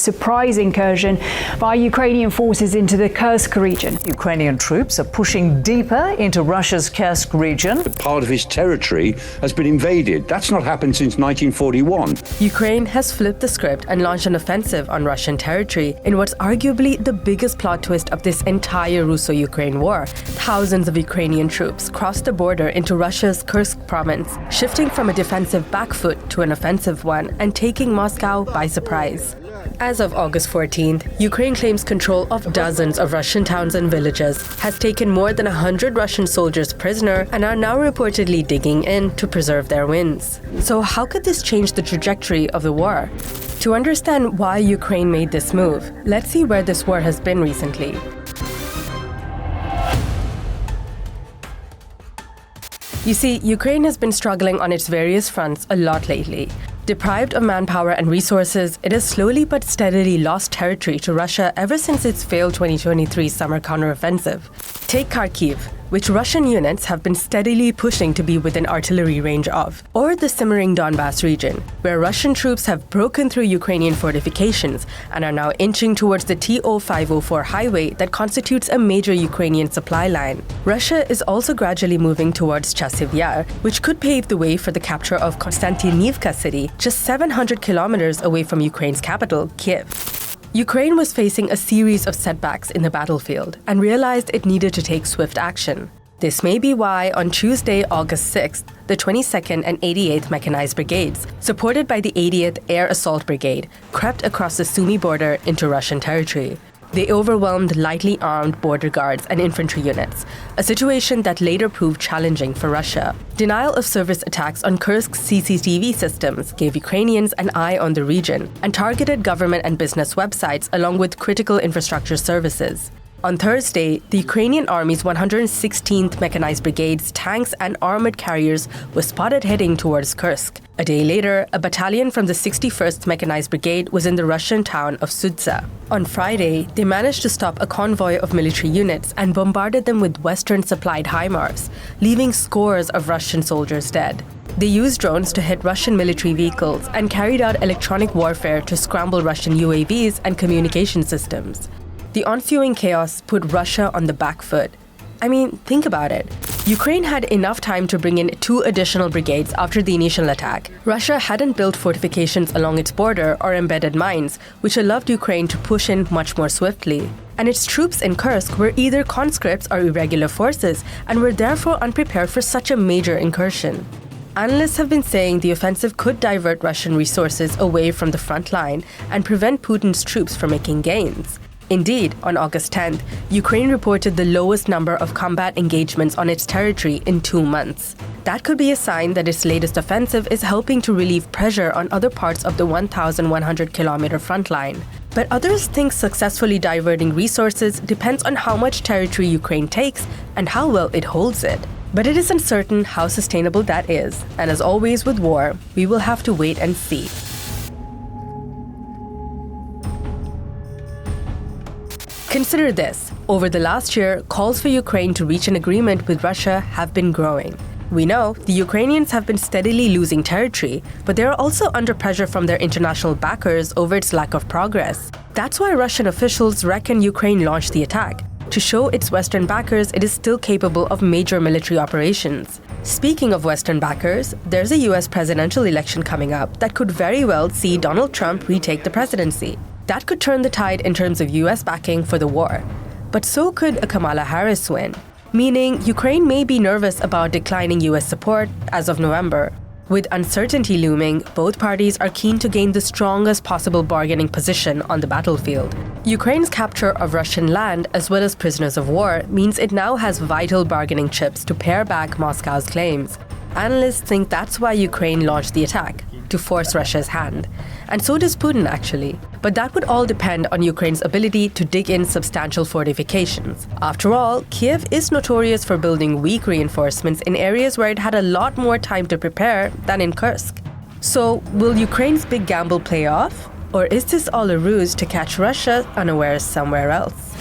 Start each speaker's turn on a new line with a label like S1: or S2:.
S1: surprise incursion by Ukrainian forces into the Kursk region.
S2: Ukrainian troops are pushing deeper into Russia's Kursk region.
S3: Part of his territory has been invaded. That's not happened since 1941.
S4: Ukraine has flipped the script and launched an offensive on Russian territory in what's arguably the biggest plot twist of this entire Russo-Ukraine war. Thousands of Ukrainian troops crossed the border into Russia's Kursk province, shifting from a defensive back foot to an offensive one and taking Moscow by surprise. As of August 14th, Ukraine claims control of dozens of Russian towns and villages, has taken more than 100 Russian soldiers prisoner, and are now reportedly digging in to preserve their wins. So how could this change the trajectory of the war? To understand why Ukraine made this move, let's see where this war has been recently. You see, Ukraine has been struggling on its various fronts a lot lately. Deprived of manpower and resources, it has slowly but steadily lost territory to Russia ever since its failed 2023 summer counteroffensive. Take Kharkiv, which Russian units have been steadily pushing to be within artillery range of, or the simmering Donbas region, where Russian troops have broken through Ukrainian fortifications and are now inching towards the TO-504 highway that constitutes a major Ukrainian supply line. Russia is also gradually moving towards Chasiv Yar, which could pave the way for the capture of Konstantinivka city, just 700 kilometers away from Ukraine's capital, Kiev. Ukraine was facing a series of setbacks in the battlefield and realized it needed to take swift action. This may be why, on Tuesday, August 6th, the 22nd and 88th Mechanized Brigades, supported by the 80th Air Assault Brigade, crept across the Sumy border into Russian territory. They overwhelmed lightly armed border guards and infantry units, a situation that later proved challenging for Russia. Denial of service attacks on Kursk's CCTV systems gave Ukrainians an eye on the region and targeted government and business websites along with critical infrastructure services. On Thursday, the Ukrainian Army's 116th Mechanized Brigade's tanks and armored carriers were spotted heading towards Kursk. A day later, a battalion from the 61st Mechanized Brigade was in the Russian town of Sudza. On Friday, they managed to stop a convoy of military units and bombarded them with Western-supplied HIMARS, leaving scores of Russian soldiers dead. They used drones to hit Russian military vehicles and carried out electronic warfare to scramble Russian UAVs and communication systems. The ensuing chaos put Russia on the back foot. I mean, think about it. Ukraine had enough time to bring in 2 additional brigades after the initial attack. Russia hadn't built fortifications along its border or embedded mines, which allowed Ukraine to push in much more swiftly. And its troops in Kursk were either conscripts or irregular forces and were therefore unprepared for such a major incursion. Analysts have been saying the offensive could divert Russian resources away from the front line and prevent Putin's troops from making gains. Indeed, on August 10th, Ukraine reported the lowest number of combat engagements on its territory in 2 months. That could be a sign that its latest offensive is helping to relieve pressure on other parts of the 1,100-kilometer front line. But others think successfully diverting resources depends on how much territory Ukraine takes and how well it holds it. But it is uncertain how sustainable that is, and as always with war, we will have to wait and see. Consider this. Over the last year, calls for Ukraine to reach an agreement with Russia have been growing. We know the Ukrainians have been steadily losing territory, but they are also under pressure from their international backers over its lack of progress. That's why Russian officials reckon Ukraine launched the attack, to show its Western backers it is still capable of major military operations. Speaking of Western backers, there's a US presidential election coming up that could very well see Donald Trump retake the presidency. That could turn the tide in terms of US backing for the war. But so could a Kamala Harris win, meaning Ukraine may be nervous about declining US support as of November. With uncertainty looming, both parties are keen to gain the strongest possible bargaining position on the battlefield. Ukraine's capture of Russian land as well as prisoners of war means it now has vital bargaining chips to pare back Moscow's claims. Analysts think that's why Ukraine launched the attack, to force Russia's hand. And so does Putin, actually. But that would all depend on Ukraine's ability to dig in substantial fortifications. After all, Kiev is notorious for building weak reinforcements in areas where it had a lot more time to prepare than in Kursk. So, will Ukraine's big gamble play off? Or is this all a ruse to catch Russia unawares somewhere else?